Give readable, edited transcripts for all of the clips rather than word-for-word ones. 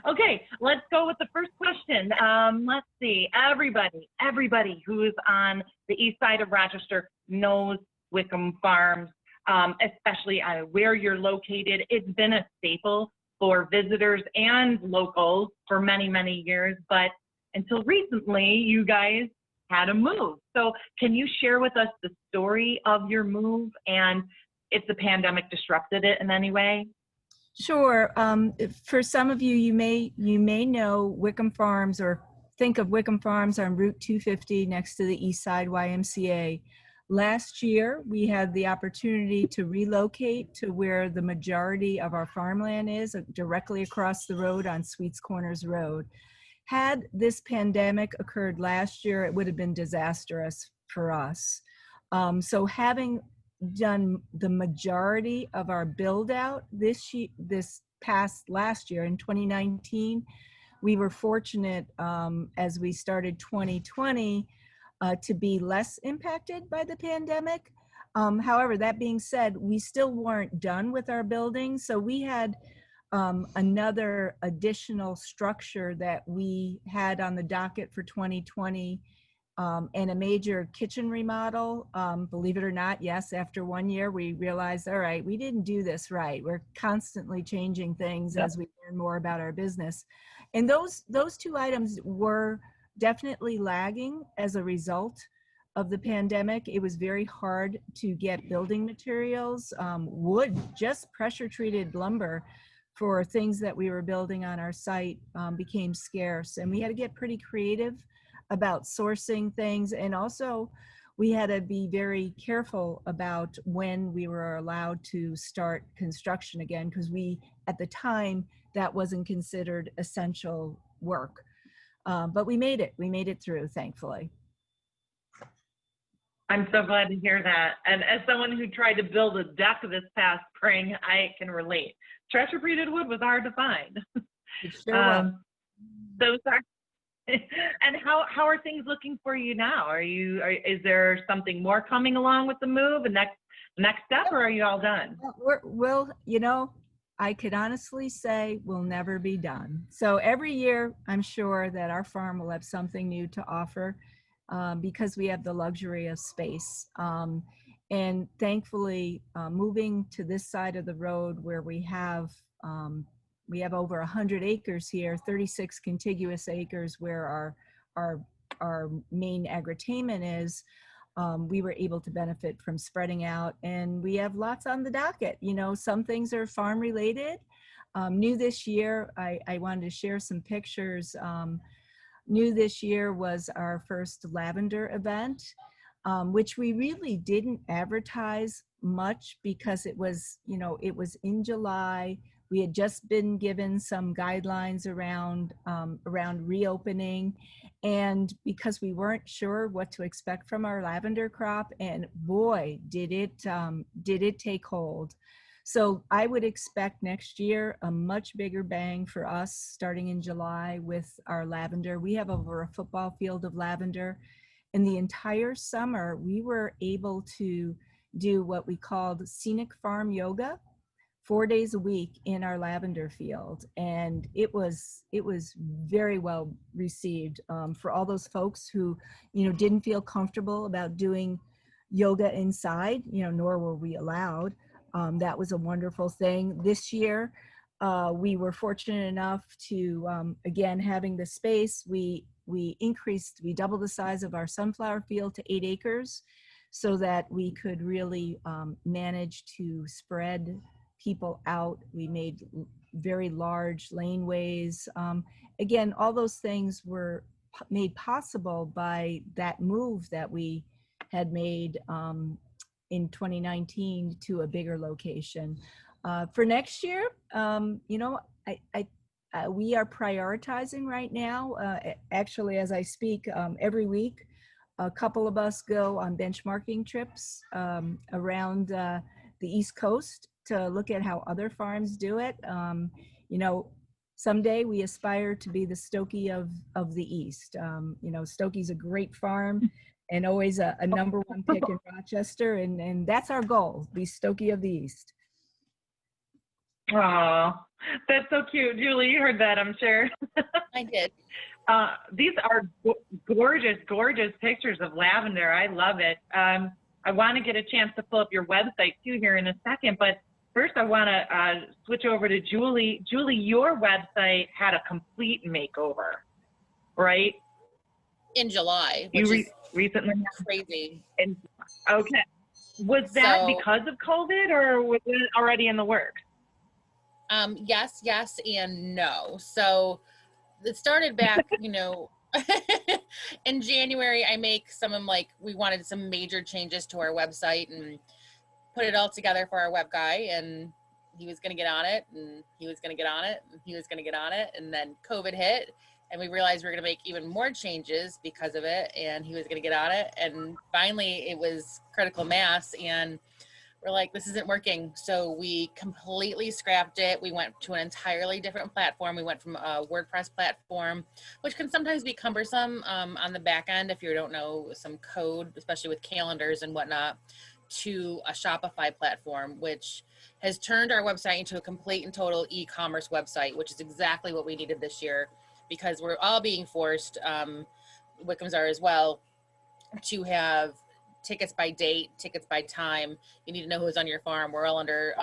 Okay, let's go with the first question. Let's see. Everybody who is on the east side of Rochester knows Wickham Farms, especially where you're located. It's been a staple for visitors and locals for many, many years, but until recently, you guys had a move. So can you share with us the story of your move and if the pandemic disrupted it in any way? Sure. For some of you, you may know Wickham Farms or think of Wickham Farms on Route 250 next to the East Side YMCA. Last year, we had the opportunity to relocate to where the majority of our farmland is, directly across the road on Sweets Corners Road. Had this pandemic occurred last year, it would have been disastrous for us. So having done the majority of our build out last year in 2019, we were fortunate as we started 2020 to be less impacted by the pandemic. However, that being said, we still weren't done with our building, so we had another additional structure that we had on the docket for 2020 and a major kitchen remodel. Believe it or not, yes, after 1 year, we realized, all right, we didn't do this right. We're constantly changing things as we learn more about our business. And those two items were definitely lagging as a result of the pandemic. It was very hard to get building materials, wood, just pressure treated lumber for things that we were building on our site became scarce, and we had to get pretty creative about sourcing things. And also we had to be very careful about when we were allowed to start construction again, because at the time, that wasn't considered essential work. But we made it through, thankfully. I'm so glad to hear that. And as someone who tried to build a deck this past spring, I can relate. Pressure treated wood was hard to find. It sure was. So sorry. And how are things looking for you now? Is there something more coming along with the move, a next step, or are you all done? I could honestly say we'll never be done. So every year, I'm sure that our farm will have something new to offer because we have the luxury of space. And thankfully, moving to this side of the road where we have over 100 acres here, 36 contiguous acres where our main agritainment is, we were able to benefit from spreading out, and we have lots on the docket. Some things are farm related. New this year, I wanted to share some pictures. New this year was our first lavender event, which we really didn't advertise much because it was in July. We had just been given some guidelines around reopening, and because we weren't sure what to expect from our lavender crop, and boy, did it take hold. So I would expect next year a much bigger bang for us starting in July with our lavender. We have over a football field of lavender. In the entire summer, we were able to do what we called scenic farm yoga 4 days a week in our lavender field. And it was very well received for all those folks who, didn't feel comfortable about doing yoga inside, nor were we allowed. That was a wonderful thing. This year, we were fortunate enough to, again, having the space, we doubled the size of our sunflower field to 8 acres so that we could really manage to spread people out. We made very large laneways. Again, all those things were made possible by that move that we had made in 2019 to a bigger location. For next year, we are prioritizing right now. Actually, as I speak, every week, a couple of us go on benchmarking trips around the East Coast to look at how other farms do it. Someday we aspire to be the Stokoe of the East. Stokoe's a great farm and always a number one pick in Rochester, and that's our goal, be Stokoe of the East. Aw, That's so cute. Julie, you heard that, I'm sure. I did. These are gorgeous, gorgeous pictures of lavender. I love it. I want to get a chance to pull up your website too here in a second, but first I want to switch over to Julie. Julie, your website had a complete makeover, right? In July, which is recently crazy. Okay. Was that So, because of COVID or was it already in the works? yes, yes, and no. So it started back, in January. I make we wanted some major changes to our website and put it all together for our web guy, and he was going to get on it, and he was going to get on it, and he was going to get on it. And then COVID hit, and we realized we were going to make even more changes because of it, and he was going to get on it. And finally it was critical mass, and we're like, this isn't working. So we completely scrapped it. We went to an entirely different platform. We went from a WordPress platform, which can sometimes be cumbersome on the back end if you don't know some code, especially with calendars and whatnot, to a Shopify platform, which has turned our website into a complete and total e-commerce website, which is exactly what we needed this year, because we're all being forced, Wickham's are as well, to have tickets by date, tickets by time. You need to know who's on your farm. We're all under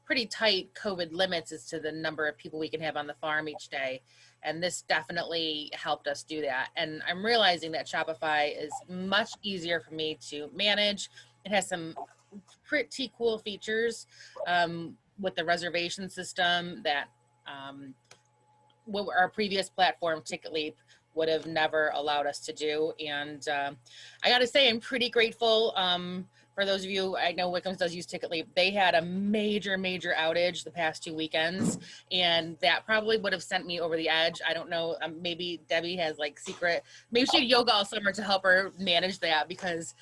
pretty tight COVID limits as to the number of people we can have on the farm each day. And this definitely helped us do that. And I'm realizing that Shopify is much easier for me to manage. It has some pretty cool features with the reservation system that what our previous platform, Ticketleap, would have never allowed us to do. And I got to say, I'm pretty grateful. For those of you, I know Wickham's does use Ticketleap. They had a major outage the past 2 weekends, and that probably would have sent me over the edge. I don't know. Maybe Debbie has maybe she had yoga all summer to help her manage that, because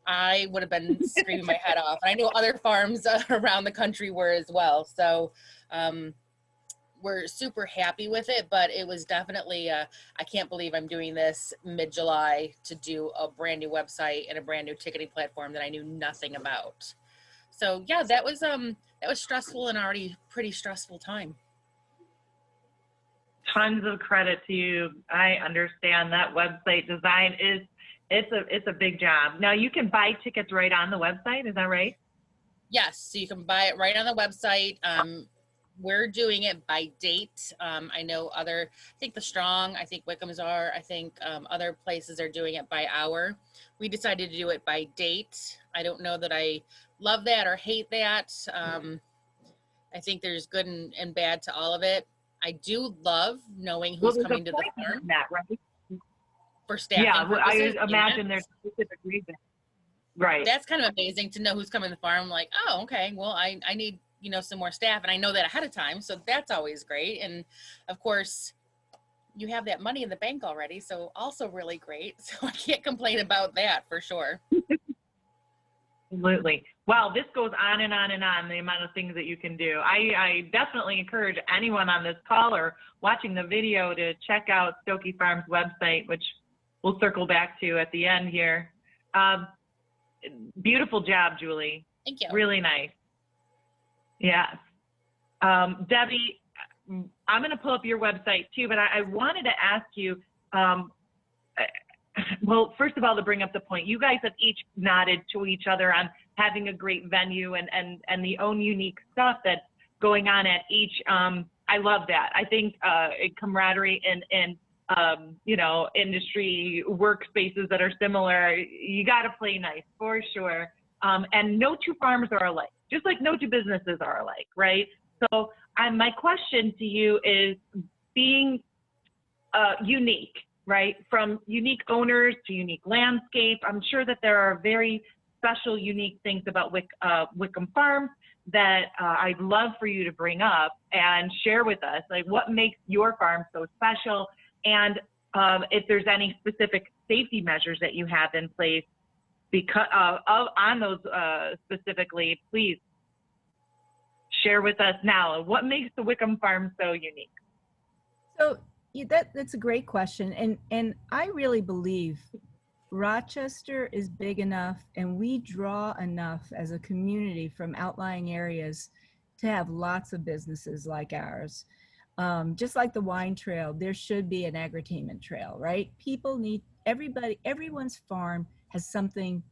I would have been screaming my head off. And I know other farms around the country were as well. So we're super happy with it, but it was definitely, I can't believe I'm doing this mid-July to do a brand new website and a brand new ticketing platform that I knew nothing about. So yeah, that was stressful and already pretty stressful time. Tons of credit to you. I understand that website design it's a big job. Now you can buy tickets right on the website. Is that right? Yes. So you can buy it right on the website. We're doing it by date. I know I think the Strong, I think Wickham's are, I think other places are doing it by hour. We decided to do it by date. I don't know that I love that or hate that. I think there's good and bad to all of it. I do love knowing who's coming to the farm. That, right? For staffing purposes. I imagine there's a specific reason. Right. That's kind of amazing to know who's coming to the farm. Like, oh, okay, well, I need some more staff, and I know that ahead of time, so that's always great. And of course you have that money in the bank already, so also really great. So I can't complain about that for sure. Absolutely. Wow, this goes on and on and on, the amount of things that you can do. I definitely encourage anyone on this call or watching the video to check out Stokoe Farm's website, which we'll circle back to at the end here. Beautiful job, Julie. Thank you. Really nice. Yes. Debbie, I'm going to pull up your website too, but I wanted to ask you, well, first of all, to bring up the point, you guys have each nodded to each other on having a great venue and the own unique stuff that's going on at each. I love that. I think camaraderie and industry workspaces that are similar, you got to play nice for sure. And no two farms are alike, just like no two businesses are alike, right? So my question to you is being unique, right? From unique owners to unique landscape. I'm sure that there are very special, unique things about Wickham Farms that I'd love for you to bring up and share with us, like what makes your farm so special, and if there's any specific safety measures that you have in place because on those specifically, please share with us now. What makes the Wickham Farm so unique? So that's a great question. And I really believe Rochester is big enough and we draw enough as a community from outlying areas to have lots of businesses like ours. Just like the wine trail, there should be an agritainment trail, right? People need, everyone's farm has something,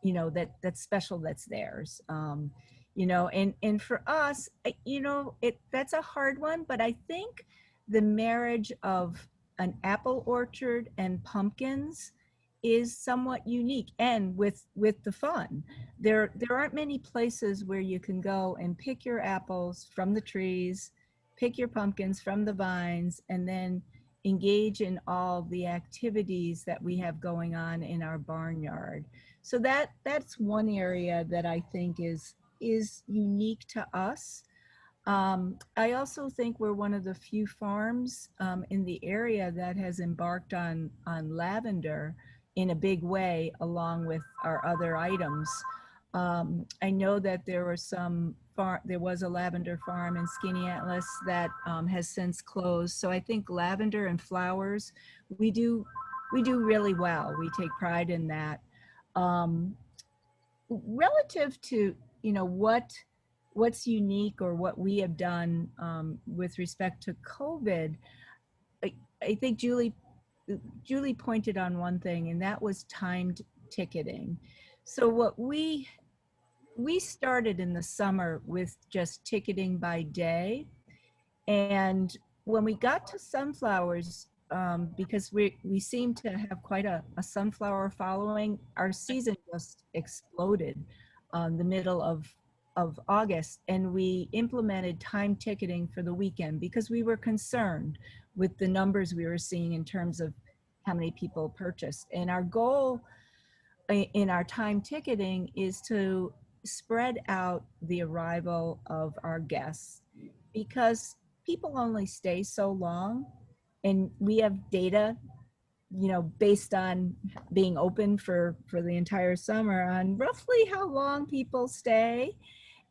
you know, that's special, that's theirs. You know, and for us, you know, that's a hard one, but I think the marriage of an apple orchard and pumpkins is somewhat unique, and with the fun. There aren't many places where you can go and pick your apples from the trees, pick your pumpkins from the vines, and then engage in all the activities that we have going on in our barnyard. So that's one area that I think is unique to us. I also think we're one of the few farms in the area that has embarked on lavender in a big way, along with our other items. I know that there was a lavender farm in Skinny Atlas that has since closed. So I think lavender and flowers, we do really well. We take pride in that. Relative to, you know, what's unique or what we have done with respect to COVID, I think Julie pointed on one thing, and that was timed ticketing. So what we started in the summer with just ticketing by day, and when we got to sunflowers, because we seem to have quite a sunflower following, our season just exploded the middle of August, and we implemented time ticketing for the weekend because we were concerned with the numbers we were seeing in terms of how many people purchased. And our goal in our time ticketing is to spread out the arrival of our guests, because people only stay so long, and we have data, you know, based on being open for the entire summer on roughly how long people stay.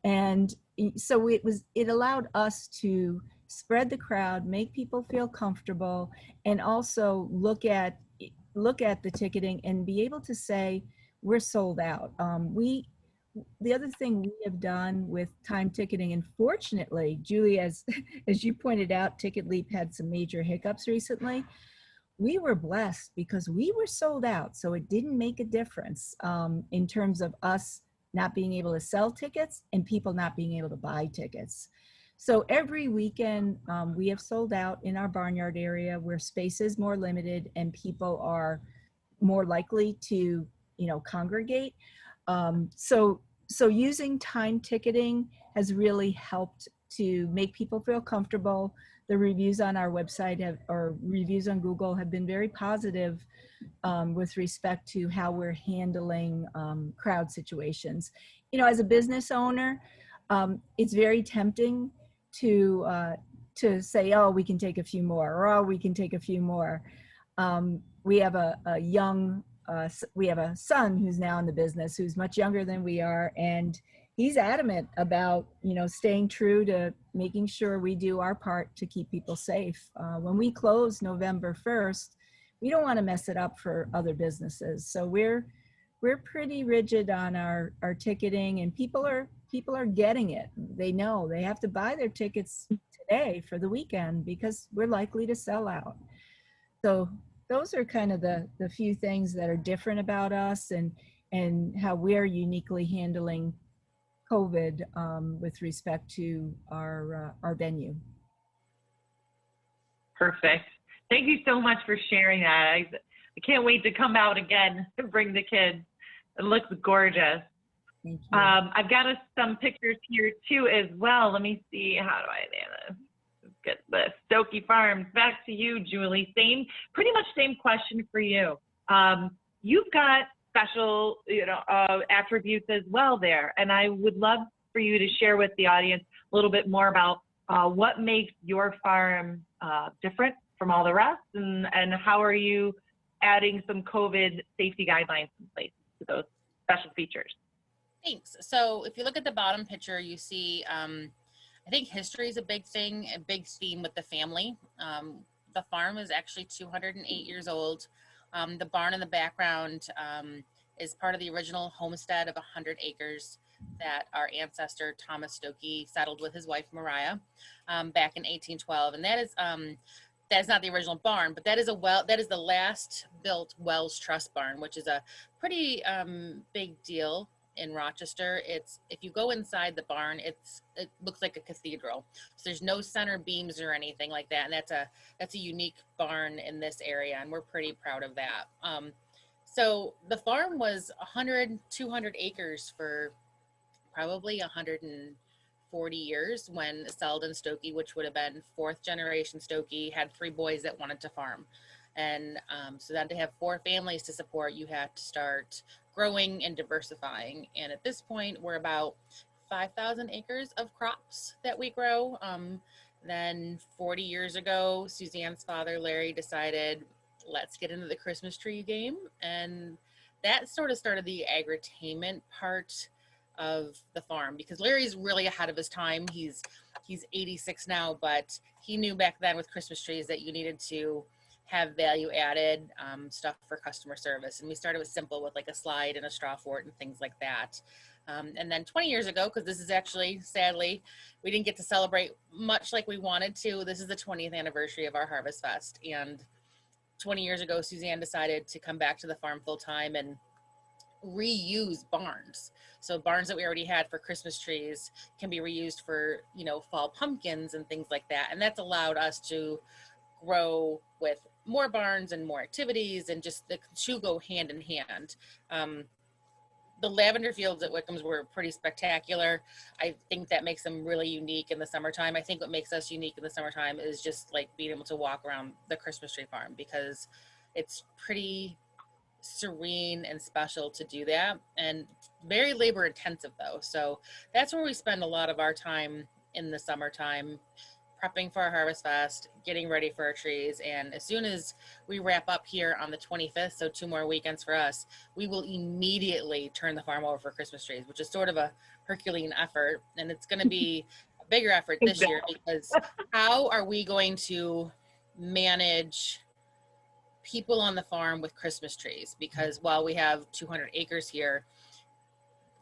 And so it allowed us to spread the crowd, make people feel comfortable, and also look at the ticketing and be able to say we're sold out. The other thing we have done with time ticketing, and fortunately, Julie, as you pointed out, Ticket Leap had some major hiccups recently. We were blessed because we were sold out, so it didn't make a difference in terms of us not being able to sell tickets and people not being able to buy tickets. So every weekend we have sold out in our barnyard area where space is more limited and people are more likely to, you know, congregate. So using time ticketing has really helped to make people feel comfortable. The reviews on our website or reviews on Google have been very positive with respect to how we're handling crowd situations. You know, as a business owner, it's very tempting to say, oh, we can take a few more, or oh, we can take a few more. We have we have a son who's now in the business, who's much younger than we are, and he's adamant about, you know, staying true to making sure we do our part to keep people safe. When we close November 1st, we don't want to mess it up for other businesses. So we're pretty rigid on our ticketing, and people are getting it. They know they have to buy their tickets today for the weekend because we're likely to sell out. So those are kind of the few things that are different about us and how we're uniquely handling COVID with respect to our venue. Perfect. Thank you so much for sharing that. I can't wait to come out again and bring the kids. It looks gorgeous. Thank you. I've got some pictures here too as well. Let me see. How do I do this? Let's get the Stokoe Farms. Back to you, Julie. Pretty much same question for you. You've got special, you know, attributes as well there, and I would love for you to share with the audience a little bit more about what makes your farm different from all the rest, and how are you adding some COVID safety guidelines in place to those special features? Thanks. So if you look at the bottom picture, you see, I think history is a big thing, a big theme with the family. The farm is actually 208 years old. The barn in the background is part of the original homestead of 100 acres. that our ancestor Thomas Stokoe settled with his wife Mariah back in 1812, and that is not the original barn, but that is the last built Wells Truss barn, which is a pretty big deal in Rochester. It's, if you go inside the barn, it looks like a cathedral. So there's no center beams or anything like that, and that's a unique barn in this area, and we're pretty proud of that. So the farm was 200 acres for probably 140 years when Selden Stokoe, which would have been fourth generation Stokoe, had 3 boys that wanted to farm. And so then to have 4 families to support, you had to start growing and diversifying. And at this point, we're about 5,000 acres of crops that we grow. Then 40 years ago, Suzanne's father, Larry, decided, let's get into the Christmas tree game. And that sort of started the agritainment part of the farm, because Larry's really ahead of his time. He's 86 now, but he knew back then with Christmas trees that you needed to have value added stuff for customer service. And we started with simple, with like a slide and a straw fort and things like that. And then 20 years ago, because this is actually, sadly, we didn't get to celebrate much like we wanted to. This is the 20th anniversary of our Harvest Fest. And 20 years ago, Suzanne decided to come back to the farm full time and reuse barns. So barns that we already had for Christmas trees can be reused for, fall pumpkins and things like that. And that's allowed us to grow with more barns and more activities, and just the two go hand in hand. The lavender fields at Wickham's were pretty spectacular. I think that makes them really unique in the summertime. I think what makes us unique in the summertime is just like being able to walk around the Christmas tree farm, because it's pretty serene and special to do that, and very labor intensive though. So that's where we spend a lot of our time in the summertime, prepping for our Harvest Fest, getting ready for our trees. And as soon as we wrap up here on the 25th, so 2 more weekends for us, we will immediately turn the farm over for Christmas trees, which is sort of a Herculean effort. And it's going to be a bigger effort this year, because how are we going to manage people on the farm with Christmas trees? Because while we have 200 acres here,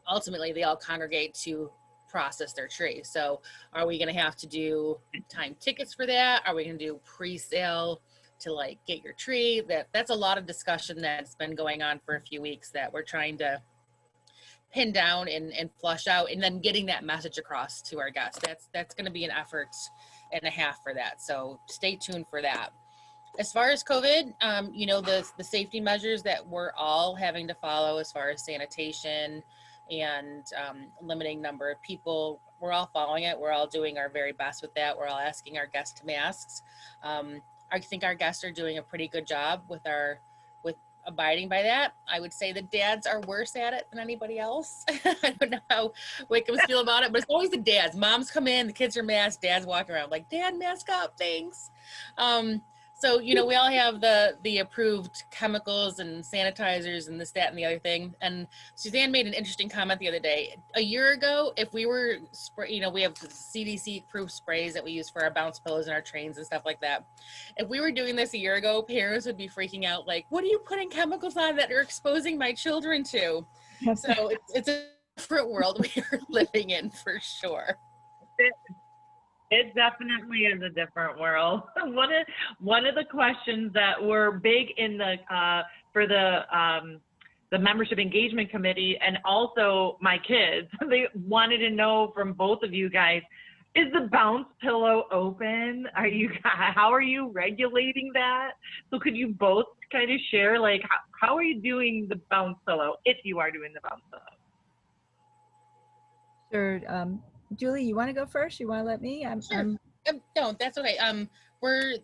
ultimately they all congregate to process their tree. So are we going to have to do time tickets for that? Are we going to do pre-sale to like get your tree? That's a lot of discussion that's been going on for a few weeks that we're trying to pin down and flush out, and then getting that message across to our guests. That's going to be an effort and a half for that. So stay tuned for that. As far as COVID, the safety measures that we're all having to follow as far as sanitation and limiting number of people, we're all following it. We're all doing our very best with that. We're all asking our guests to masks. I think our guests are doing a pretty good job with abiding by that. I would say the dads are worse at it than anybody else. I don't know how Wickham's feel about it, but it's always the dads. Moms come in, the kids are masked, dads walking around like, Dad, mask up, thanks. So, we all have the approved chemicals and sanitizers and this, that, and the other thing. And Suzanne made an interesting comment the other day. A year ago, if we were, we have CDC approved sprays that we use for our bounce pillows and our trains and stuff like that. If we were doing this a year ago, parents would be freaking out like, what are you putting chemicals on that are exposing my children to? So it's a different world we are living in, for sure. It definitely is a different world. One of the questions that were big in the for the membership engagement committee, and also my kids, they wanted to know from both of you guys, is the bounce pillow open? How are you regulating that? So could you both kind of share, like, how are you doing the bounce pillow, if you are doing the bounce pillow? Sure. Julie, you want to go first? You want to let me? Sure. No, that's okay.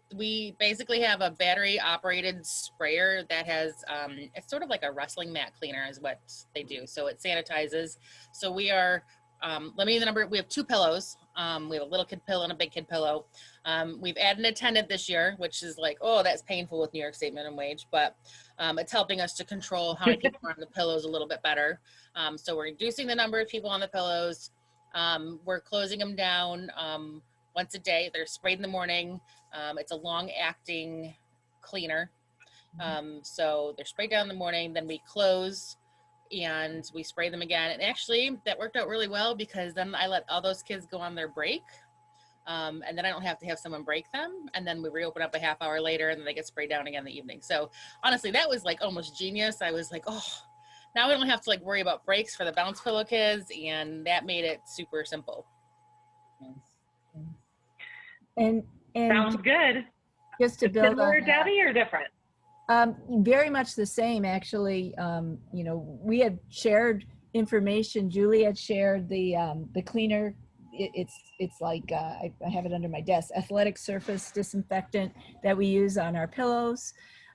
We basically have a battery operated sprayer that has, it's sort of like a wrestling mat cleaner is what they do. So it sanitizes. So we are, let me give the number. We have 2 pillows. We have a little kid pillow and a big kid pillow. We've added an attendant this year, which is like, oh, that's painful with New York State minimum wage, but it's helping us to control how many people are on the pillows a little bit better. So we're reducing the number of people on the pillows. We're closing them down once a day. They're sprayed in the morning. It's a long-acting cleaner. So they're sprayed down in the morning, then we close and we sprayed them again. And actually that worked out really well because then I let all those kids go on their break. And then I don't have to have someone break them. And then we reopen up a half hour later and then they get sprayed down again in the evening. So honestly, that was like almost genius. I was like, oh, now we don't have to like worry about breaks for the bounce pillow kids. And that made it super simple. And Sounds good. just to build Similar, on that, Debbie, or different? very much the same, actually. You know, we had shared information. Julie had shared the cleaner. It's like I have it under my desk. Athletic surface disinfectant that we use on our pillows.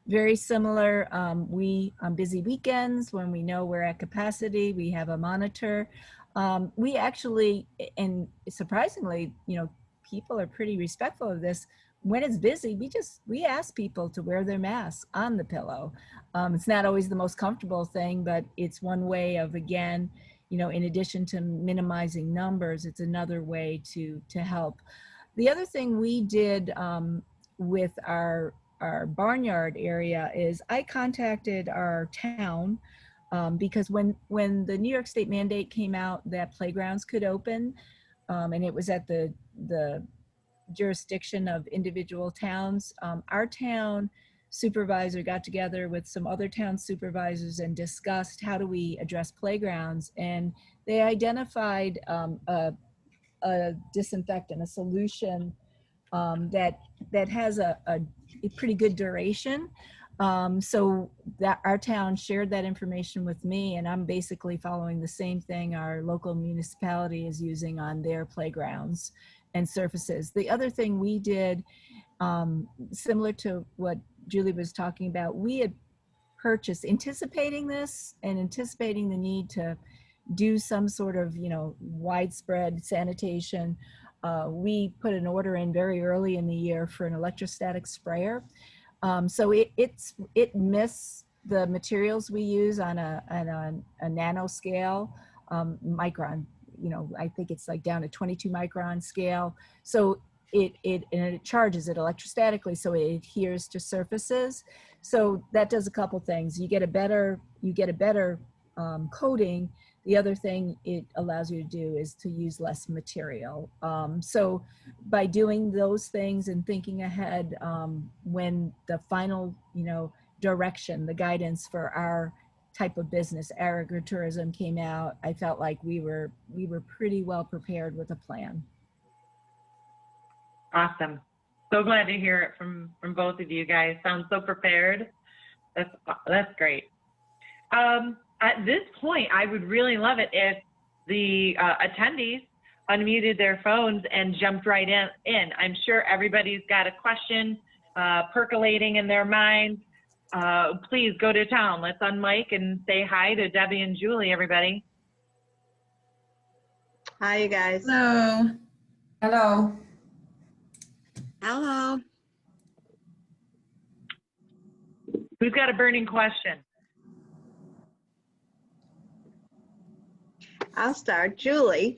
Very similar. We on busy weekends when we know we're at capacity, we have a monitor. We actually, and surprisingly, you know, people are pretty respectful of this. When it's busy, we ask people to wear their masks on the pillow. It's not always the most comfortable thing, but it's one way of, again, you know, in addition to minimizing numbers, it's another way to help. The other thing we did with our barnyard area is I contacted our town because when the New York State mandate came out that playgrounds could open, and it was at the jurisdiction of individual towns. Our town supervisor got together with some other town supervisors and discussed how do we address playgrounds, and they identified a disinfectant, a solution that has a pretty good duration. So that our town shared that information with me, and I'm basically following the same thing our local municipality is using on their playgrounds and surfaces. The other thing we did, similar to what Julie was talking about, we had purchased, anticipating this and anticipating the need to do some sort of, you know, widespread sanitation. We put an order in very early in the year for an electrostatic sprayer. So it missed the materials we use on a nano scale, micron. You know, I think it's like down to 22 micron scale. So it charges it electrostatically, so it adheres to surfaces. So that does a couple things. You get a better coating. The other thing it allows you to do is to use less material. So by doing those things and thinking ahead, when the final, you know, direction, the guidance for our type of business, agritourism, came out, I felt like we were pretty well prepared with a plan. Awesome. So glad to hear it from both of you guys. Sound so prepared. That's great. At this point, I would really love it if the attendees unmuted their phones and jumped right in. I'm sure everybody's got a question percolating in their minds. Please go to town. Let's unmic and say hi to Debbie and Julie, everybody. Hi, you guys. Hello. Hello. Hello. Who's got a burning question? I'll start. Julie,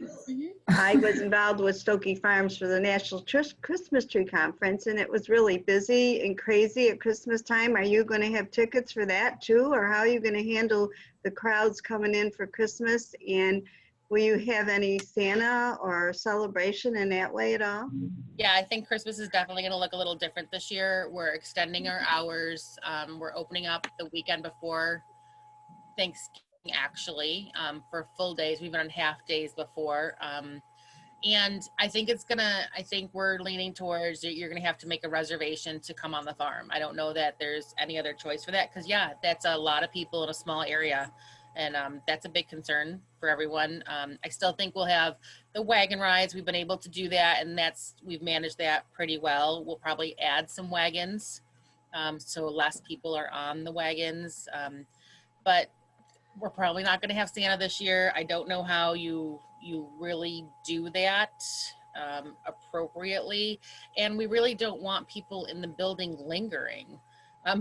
I was involved with Stokoe Farms for the National Christmas Tree Conference, and it was really busy and crazy at Christmas time. Are you going to have tickets for that too, or how are you going to handle the crowds coming in for Christmas? And will you have any Santa or celebration in that way at all? Yeah, I think Christmas is definitely going to look a little different this year. We're extending our hours. We're opening up the weekend before Thanksgiving, actually, for full days. We've been on half days before. And I think we're leaning towards you're going to have to make a reservation to come on the farm. I don't know that there's any other choice for that, because yeah, that's a lot of people in a small area. And that's a big concern for everyone. I still think we'll have the wagon rides. We've been able to do that, and we've managed that pretty well. We'll probably add some wagons, so less people are on the wagons. But we're probably not going to have Santa this year. I don't know how you really do that appropriately, and we really don't want people in the building lingering.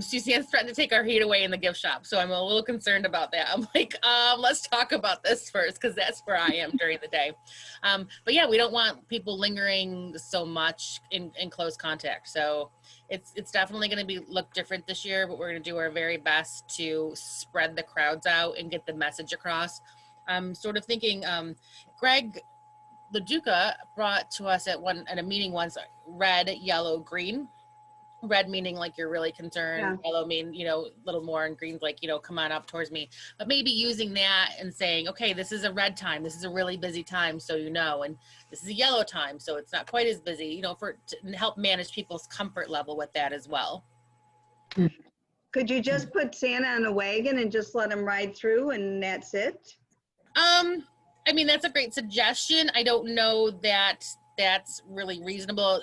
Suzanne's threatened to take our heat away in the gift shop. So I'm a little concerned about that. I'm like, let's talk about this first, because that's where I am during the day. But yeah, we don't want people lingering so much in close contact. So it's definitely going to look different this year, but we're going to do our very best to spread the crowds out and get the message across. I'm sort of thinking, Greg LaDuca brought to us at a meeting once, red, yellow, green. Red meaning like you're really concerned, yeah. Yellow mean, a little more, and green's like, come on up towards me. But maybe using that and saying, okay, this is a red time, this is a really busy time, so and this is a yellow time, so it's not quite as busy, to help manage people's comfort level with that as well. Could you just put Santa on a wagon and just let him ride through and that's it? I mean, that's a great suggestion. I don't know that that's really reasonable.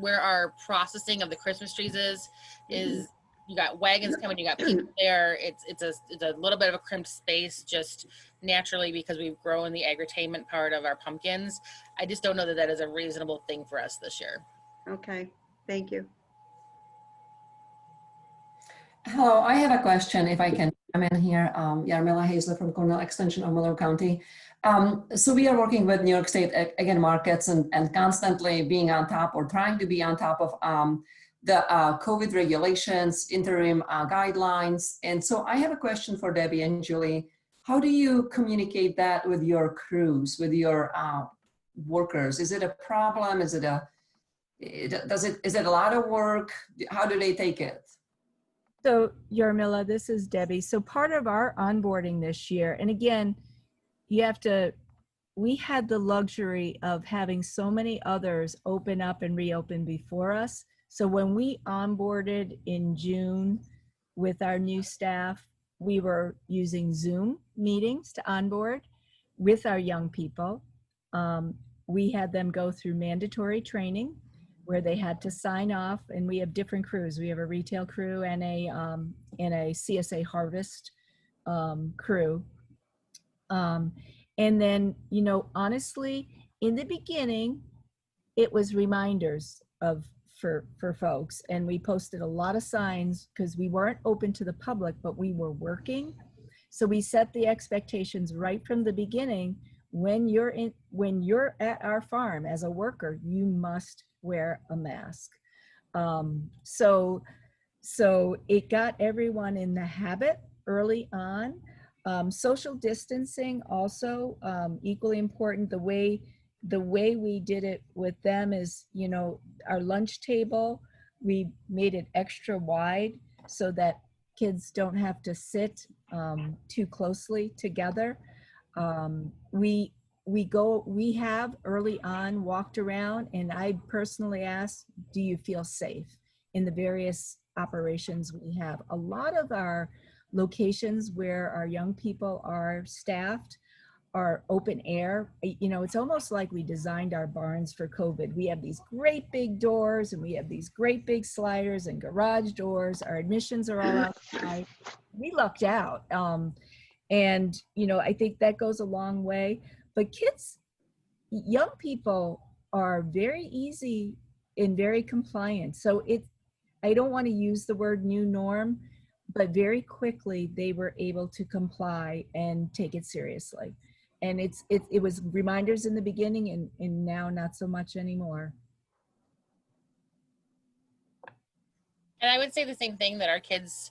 Where our processing of the Christmas trees is you got wagons coming, you got people there. It's a little bit of a crimped space just naturally because we've grown the agritainment part of our pumpkins. I just don't know that that is a reasonable thing for us this year. Okay, thank you. Hello, I have a question if I can come in here. Yarmila Hazler from Cornell Extension of Monroe County. So we are working with New York State, again, markets and constantly being on top or trying to be on top of the COVID regulations, interim guidelines. And so I have a question for Debbie and Julie. How do you communicate that with your crews, with your workers? Is it a problem? Is it a lot of work? How do they take it? So Yarmila, this is Debbie. So part of our onboarding this year, and again, we had the luxury of having so many others open up and reopen before us. So when we onboarded in June with our new staff, we were using Zoom meetings to onboard with our young people. We had them go through mandatory training where they had to sign off, and we have different crews. We have a retail crew and a CSA harvest crew. And then, honestly, in the beginning, it was reminders for folks, and we posted a lot of signs because we weren't open to the public, but we were working. So we set the expectations right from the beginning. When you're at our farm as a worker, you must wear a mask. So it got everyone in the habit early on. Social distancing also equally important. The way we did it with them is, our lunch table, we made it extra wide so that kids don't have to sit too closely together. We have early on walked around, and I personally asked, do you feel safe in the various operations we have? A lot of our locations where our young people are staffed are open air. It's almost like we designed our barns for COVID. We have these great big doors, and we have these great big sliders and garage doors. Our admissions are all outside. We lucked out. And I think that goes a long way. But young people are very easy and very compliant. So I don't want to use the word new norm, but very quickly they were able to comply and take it seriously. And it was reminders in the beginning, and now not so much anymore. And I would say the same thing, that our kids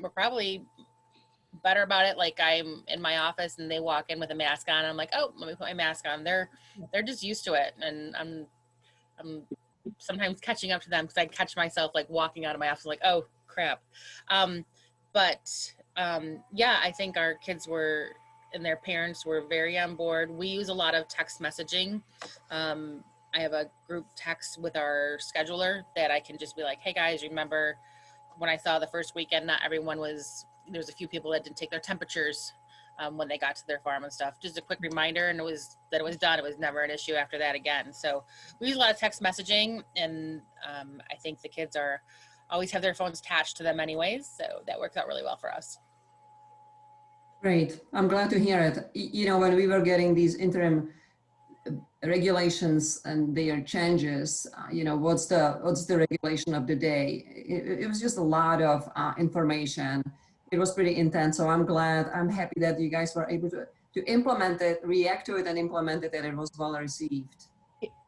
were probably better about it. Like, I'm in my office and they walk in with a mask on. I'm like, oh, let me put my mask on. They're just used to it, and I'm sometimes catching up to them because I catch myself like walking out of my office like, oh crap. Yeah, I think our kids and their parents were very on board. We use a lot of text messaging. I have a group text with our scheduler that I can just be like, hey guys, remember when I saw the first weekend, not everyone there was a few people that didn't take their temperatures when they got to their farm and stuff. Just a quick reminder, and it was done. It was never an issue after that again. So we use a lot of text messaging, and I think the kids always have their phones attached to them anyways. So that works out really well for us. Great. I'm glad to hear it. When we were getting these interim regulations and their changes. What's the regulation of the day? It was just a lot of information. It was pretty intense. So I'm happy that you guys were able to implement it, react to it, and implement it, and it was well received.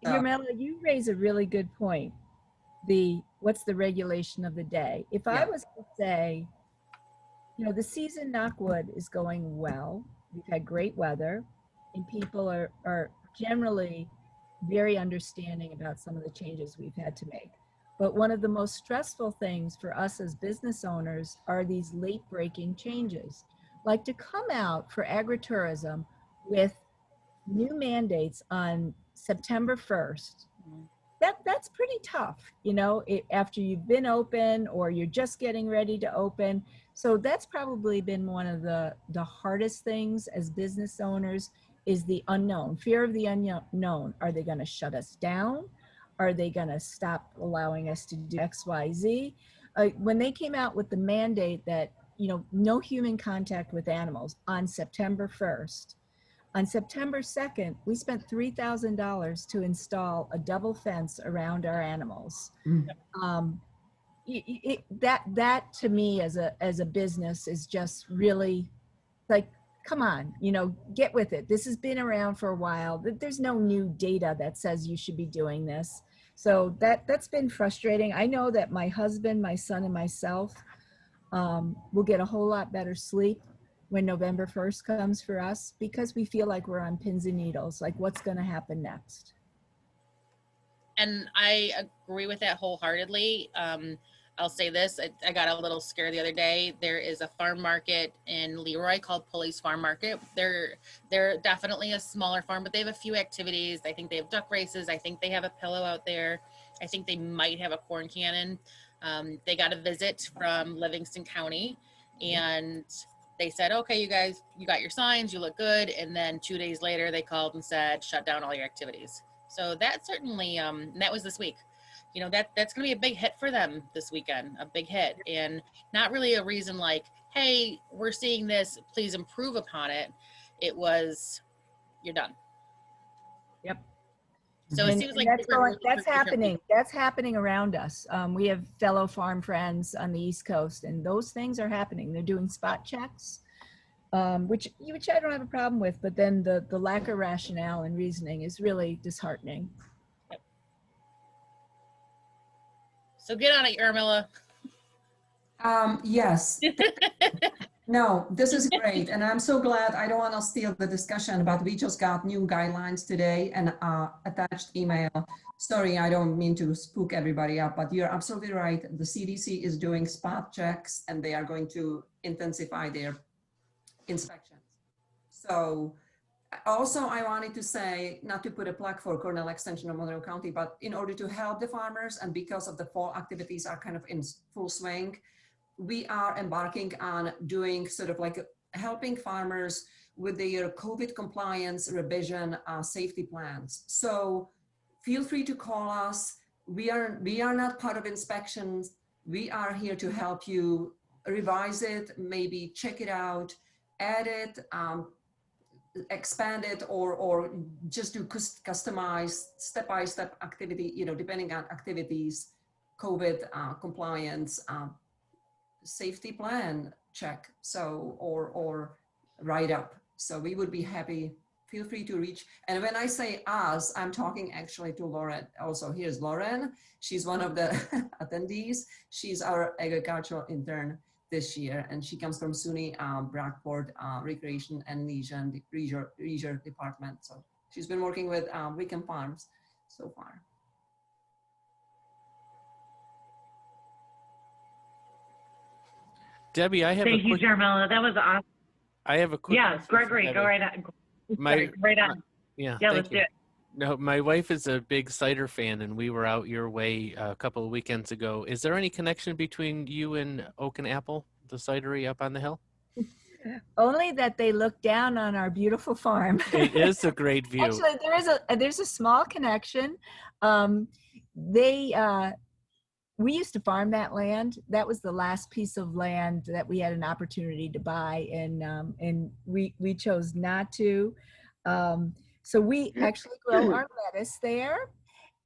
Yarmela, you raise a really good point. What's the regulation of the day? If I was to say, the season, knock wood, is going well. We've had great weather, and people are generally very understanding about some of the changes we've had to make. But one of the most stressful things for us as business owners are these late breaking changes. Like to come out for agritourism with new mandates on September 1st. That's pretty tough, after you've been open or you're just getting ready to open. So that's probably been one of the hardest things as business owners, is the unknown, fear of the unknown. Are they going to shut us down? Are they going to stop allowing us to do X, Y, Z? When they came out with the mandate that, no human contact with animals on September 1st, on September 2nd, we spent $3,000 to install a double fence around our animals. That to me as a business is just really like, come on, get with it. This has been around for a while. There's no new data that says you should be doing this. So that's been frustrating. I know that my husband, my son, and myself will get a whole lot better sleep when November 1st comes for us, because we feel like we're on pins and needles, like what's going to happen next. And I agree with that wholeheartedly. I'll say this, I got a little scared the other day. There is a farm market in Leroy called Pulley's Farm Market. They're definitely a smaller farm, but they have a few activities. I think they have duck races. I think they have a pillow out there. I think they might have a corn cannon. They got a visit from Livingston County, and they said, okay, you guys, you got your signs, you look good. And then 2 days later, they called and said, shut down all your activities. So that certainly, that was this week. That's going to be a big hit for them this weekend, a big hit. And not really a reason like, hey, we're seeing this, please improve upon it. It was, you're done. Yep. So it seems like that's happening. That's happening around us. We have fellow farm friends on the East Coast, and those things are happening. They're doing spot checks, which I don't have a problem with, but then the lack of rationale and reasoning is really disheartening. Yep. So get on it, Yarmela. Yes. No, this is great. And I'm so glad. I don't want to steal the discussion, but we just got new guidelines today and attached email. Sorry, I don't mean to spook everybody up, but you're absolutely right. The CDC is doing spot checks, and they are going to intensify their inspections. So also, I wanted to say, not to put a plug for Cornell Extension of Monroe County, but in order to help the farmers, and because of the fall activities are kind of in full swing, we are embarking on doing sort of like helping farmers with their COVID compliance revision safety plans. So feel free to call us. We are not part of inspections. We are here to help you revise it, maybe check it out, add it, expand it, or just do customized step-by-step activity, depending on activities, COVID compliance, safety plan check, so or write up. So we would be happy. Feel free to reach. And when I say us, I'm talking actually to Lauren. Also, here's Lauren. She's one of the attendees. She's our agricultural intern this year, and she comes from SUNY Brockport Recreation and Leisure Department. So she's been working with Wickham Farms so far. Debbie, I have Thank you, Yarmela. That was awesome. I have a quick Yeah, question Gregory, for go Debbie. right on. Yeah, Yeah, thank let's you. do it. No, my wife is a big cider fan, and we were out your way a couple of weekends ago. Is there any connection between you and Oak and Apple, the cidery up on the hill? Only that they look down on our beautiful farm. It is a great view. Actually, there's a small connection. We used to farm that land. That was the last piece of land that we had an opportunity to buy, and we chose not to. So we actually grow our lettuce there,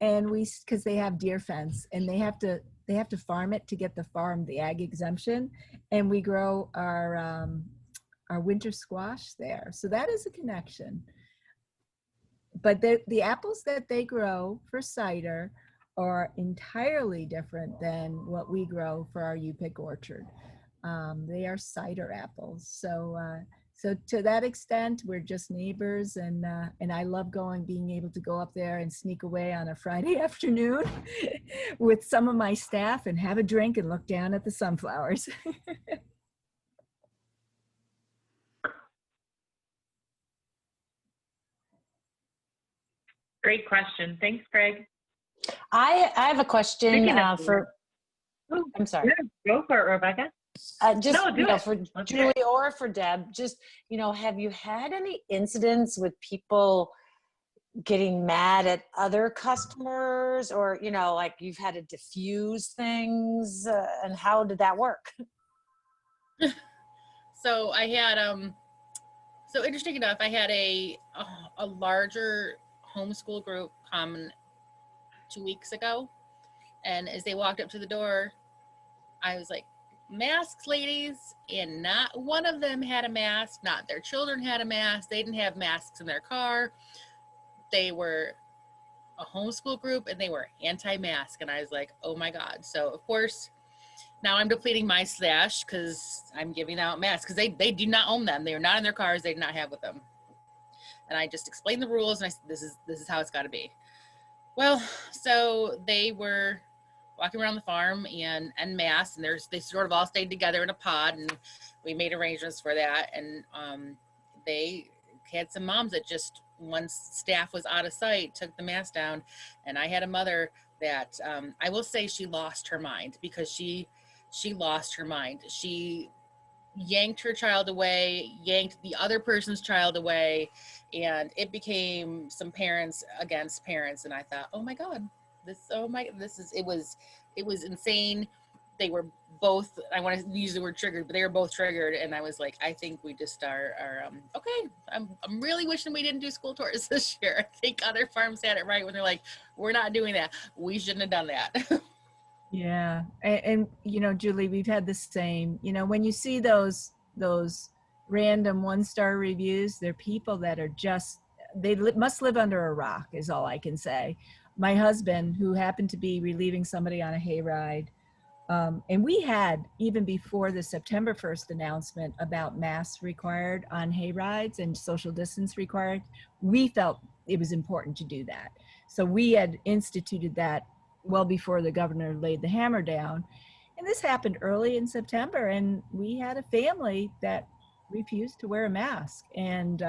and because they have deer fence, and they have to farm it to get the ag exemption, and we grow our winter squash there. So that is a connection. But the apples that they grow for cider are entirely different than what we grow for our U-Pick orchard. They are cider apples. So to that extent, we're just neighbors, and I love being able to go up there and sneak away on a Friday afternoon with some of my staff and have a drink and look down at the sunflowers. Great question. Thanks, Greg. I have a question for. I'm sorry. Yeah, go for it, Rebecca. For Julie or for Deb, just, have you had any incidents with people getting mad at other customers, or, like you've had to diffuse things, and how did that work? So I had, so interesting enough, I had a larger homeschool group come 2 weeks ago. And as they walked up to the door, I was like, masks, ladies. And not one of them had a mask. Not their children had a mask. They didn't have masks in their car. They were a homeschool group and they were anti-mask. And I was like, oh my God. So of course, now I'm depleting my stash because I'm giving out masks because they do not own them. They are not in their cars. They do not have with them. And I just explained the rules, and I said, this is how it's got to be. Well, so they were walking around the farm and masked, and they sort of all stayed together in a pod, and we made arrangements for that. And they had some moms that just, once staff was out of sight, took the mask down. And I had a mother that I will say she lost her mind, because she lost her mind. She yanked her child away, yanked the other person's child away, and it became some parents against parents. And I thought, oh my God, it was insane. They were both, I want to use the word triggered, but they were both triggered. And I was like, I think we just are okay. I'm really wishing we didn't do school tours this year. I think other farms had it right when they're like, we're not doing that. We shouldn't have done that. Yeah. And Julie, we've had the same, when you see those random 1-star reviews, they're people that are just, must live under a rock is all I can say. My husband, who happened to be relieving somebody on a hayride, and we had, even before the September 1st announcement about masks required on hayrides and social distance required, we felt it was important to do that. So we had instituted that well before the governor laid the hammer down. And this happened early in September, and we had a family that refused to wear a mask. And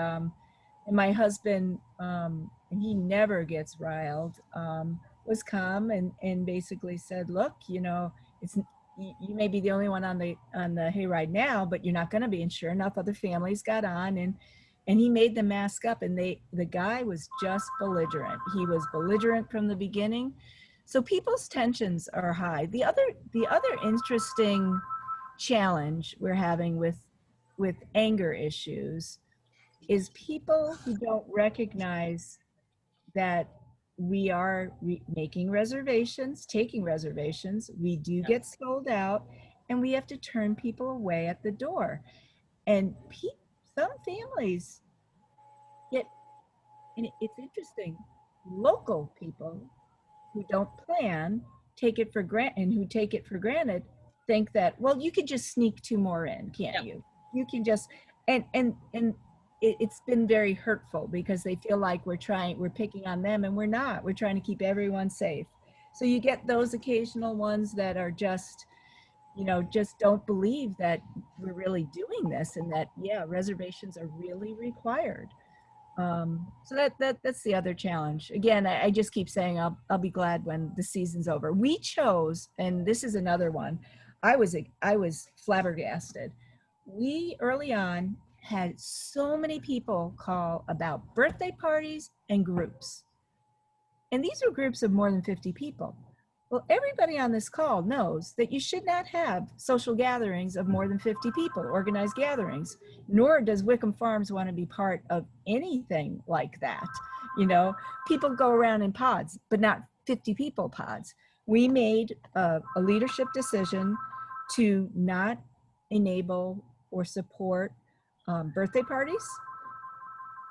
my husband, and he never gets riled, was calm and basically said, look, you may be the only one on the hayride now, but you're not going to be. And sure enough, other families got on, and he made the mask up, and the guy was just belligerent. He was belligerent from the beginning. So people's tensions are high. The other interesting challenge we're having with anger issues is people who don't recognize that we are making reservations, taking reservations. We do get sold out, and we have to turn people away at the door. And some families get, and it's interesting, local people who don't plan take it for granted think that, well, you could just sneak 2 more in, can't you? You can just, and it's been very hurtful, because they feel like we're picking on them, and we're not. We're trying to keep everyone safe. So you get those occasional ones that are just don't believe that we're really doing this, and that, reservations are really required. So that's the other challenge. Again, I just keep saying I'll be glad when the season's over. We chose, and this is another one, I was flabbergasted. We early on had so many people call about birthday parties and groups. And these are groups of more than 50 people. Well, everybody on this call knows that you should not have social gatherings of more than 50 people, organized gatherings, nor does Wickham Farms want to be part of anything like that. You know, people go around in pods, but not 50 people pods. We made a leadership decision to not enable or support birthday parties,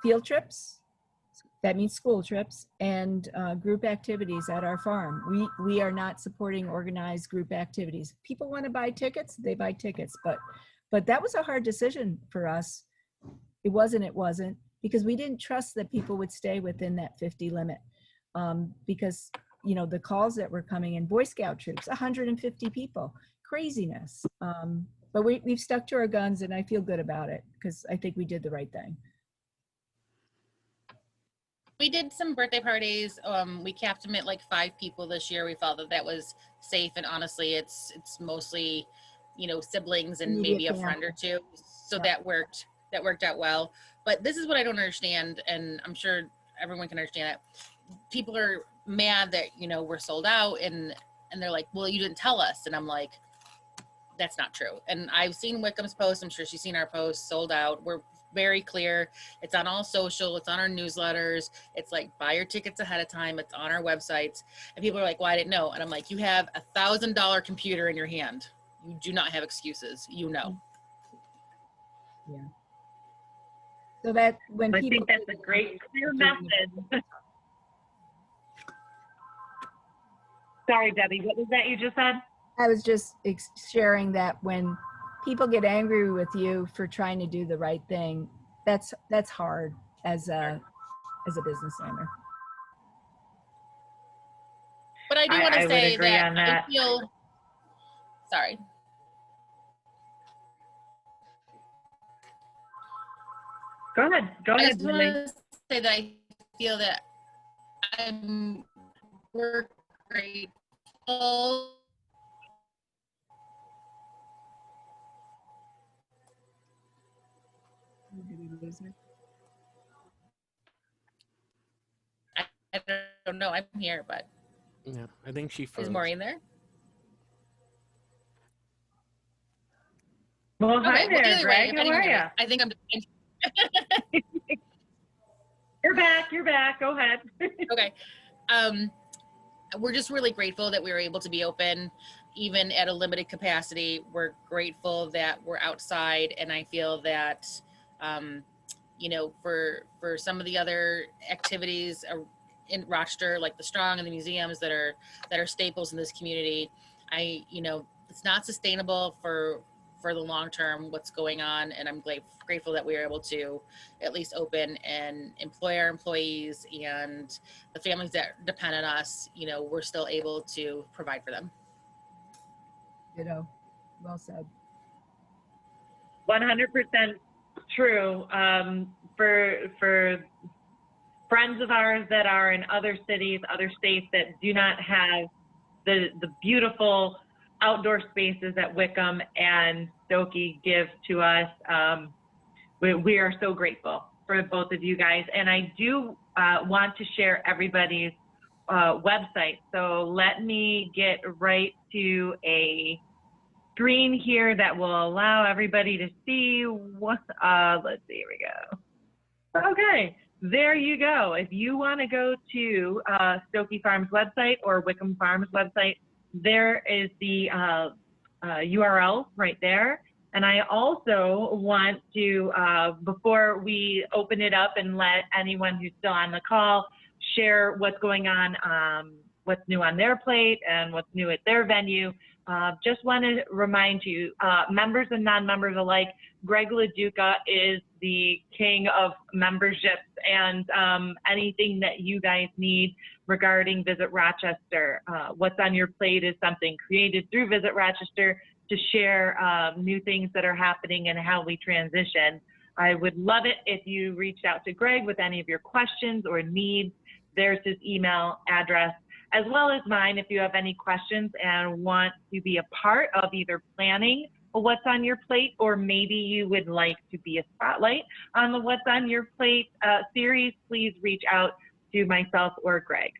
field trips, that means school trips, and group activities at our farm. We are not supporting organized group activities. People want to buy tickets, they buy tickets, but that was a hard decision for us. It wasn't, because we didn't trust that people would stay within that 50 limit. Because, you know, the calls that were coming in, Boy Scout troops, 150 people, craziness. But we've stuck to our guns, and I feel good about it because I think we did the right thing. We did some birthday parties. We capped them at like 5 people this year. We felt that that was safe, and honestly, it's mostly, you know, siblings and maybe a friend or two. So Yeah. that worked out well. But this is what I don't understand, and I'm sure everyone can understand it. People are mad that, you know, we're sold out, and they're like, well, you didn't tell us. And I'm like, that's not true. And I've seen Wickham's post. I'm sure she's seen our post, sold out. We're very clear. It's on all social. It's on our newsletters. It's like, buy your tickets ahead of time. It's on our websites. And people are like, well, I didn't know. And I'm like, you have $1,000 computer in your hand. You do not have excuses. You know. Yeah. So that when I people, think that's a great, clear message. Sorry, Debbie, what was that you just said? I was just sharing that when people get angry with you for trying to do the right thing, that's hard as a business owner. But I do want to I would say agree that on that. I feel, sorry. Go ahead, I just want Lily. to say that I feel that we're grateful. Did we lose her? I don't know. I'm here, but Yeah, I think she froze. is Maureen there? Well, hi Okay, well, there, either way, Greg. if How anyone are can you? hear me, I think I'm You're back. You're back. Go ahead. okay. We're just really grateful that we were able to be open, even at a limited capacity. We're grateful that we're outside, and I feel that, you know, for some of the other activities in Rochester, like the Strong and the museums that are staples in this community, you know, it's not sustainable for the long term what's going on, and I'm grateful that we were able to at least open and employ our employees, and the families that depend on us, you know, we're still able to provide for them. Ditto. Well said. 100% true. For friends of ours that are in other cities, other states that do not have the beautiful outdoor spaces that Wickham and Stokoe give to us, we are so grateful for both of you guys. And I do want to share everybody's website. So let me get right to a screen here that will allow everybody to see what, let's see, here we go. Okay, there you go. If you want to go to Stokoe Farms website or Wickham Farms website, there is the URL right there. And I also want to, before we open it up and let anyone who's still on the call share what's going on, what's new on their plate and what's new at their venue, just want to remind you, members and non-members alike, Greg LaDuca is the king of memberships, and anything that you guys need regarding Visit Rochester. What's on your plate is something created through Visit Rochester to share new things that are happening and how we transition. I would love it if you reached out to Greg with any of your questions or needs. There's his email address, as well as mine if you have any questions and want to be a part of either planning what's on your plate, or maybe you would like to be a spotlight on the What's on Your Plate series. Please reach out to myself or Greg.